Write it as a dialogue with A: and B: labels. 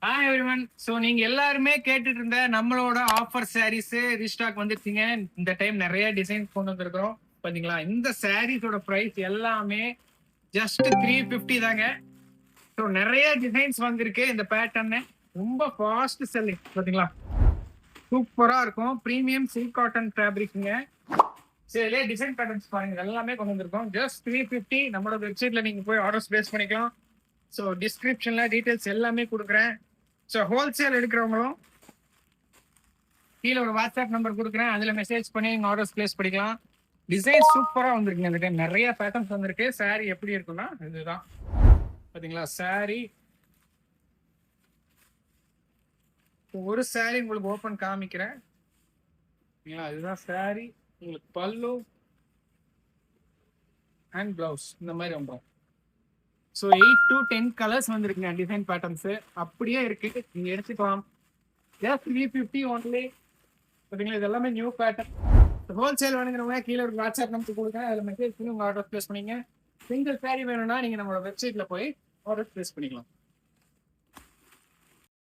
A: Hi everyone. So நீங்க எல்லாருமே கேட்டுட்டு இருந்த நம்மளோட ஆஃபர் சாரீஸ் ரீஸ்டாக் வந்துருச்சுங்க. இந்த டைம் நிறைய டிசைன்ஸ் கொண்டு வந்திருக்கிறோம். பாத்தீங்களா, இந்த சாரீஸோட பிரைஸ் எல்லாமே ஜஸ்ட் 350 தாங்க. ஸோ நிறைய டிசைன்ஸ் வந்திருக்கு. இந்த பேட்டர்ன் ரொம்ப ஃபாஸ்ட் செல்லிங். பாத்தீங்களா, சூப்பரா இருக்கும். பிரீமியம் சில்க் காட்டன் ஃபேப்ரிக்ங்க. சரிலே டிசைன் பேட்டர்ன்ஸ் பாருங்க, எல்லாமே கொண்டு வந்திருக்கோம். ஜஸ்ட் 350. நம்மளோட வெப்சைட்ல நீங்க போய் ஆர்டர்ஸ் பிளேஸ் பண்ணிக்கலாம். ஸோ டிஸ்கிரிப்ஷன்ல டீடைல்ஸ் எல்லாமே கொடுக்குறேன். ஸோ ஹோல்சேல் எடுக்கிறவங்களும் கீழே ஒரு வாட்ஸ்அப் நம்பர் கொடுக்குறேன், அதில் மெசேஜ் பண்ணி நீங்கள் ஆர்டர்ஸ் பிளேஸ் பண்ணிக்கலாம். டிசைன் சூப்பராக வந்திருக்குங்க. இந்த டைம் நிறைய பேட்டர்ன்ஸ் வந்திருக்கு. சாரி எப்படி இருக்குன்னா இதுதான். பார்த்தீங்களா, சாரி ஒரு சாரி உங்களுக்கு ஓப்பன் காமிக்கிறேன். இதுதான் சாரி. உங்களுக்கு பல்லு அண்ட் பிளவுஸ் இந்த மாதிரி வந்துடும். ஸோ 8 to 10 கலர்ஸ் வந்துருக்குங்க. டிசைன் பேட்டர்ன்ஸ் அப்படியே இருக்கு, நீங்க எடுத்துக்கலாம். Just 350 only. பார்த்தீங்களா, இது எல்லாமே நியூ பேட்டர்ன். ஹோல்சேல் வேணுங்கிறவங்க கீழே ஒரு வாட்ஸ்அப் நம்பர் கொடுக்குறேன், அதில் மெசேஜ் பண்ணி உங்கள் ஆர்டர் பிளேஸ் பண்ணிங்க. சிங்கிள் சாரி வேணும்னா நீங்கள் நம்மளோட வெப்சைட்டில் போய் ஆர்டர் பிளேஸ் பண்ணிக்கலாம்.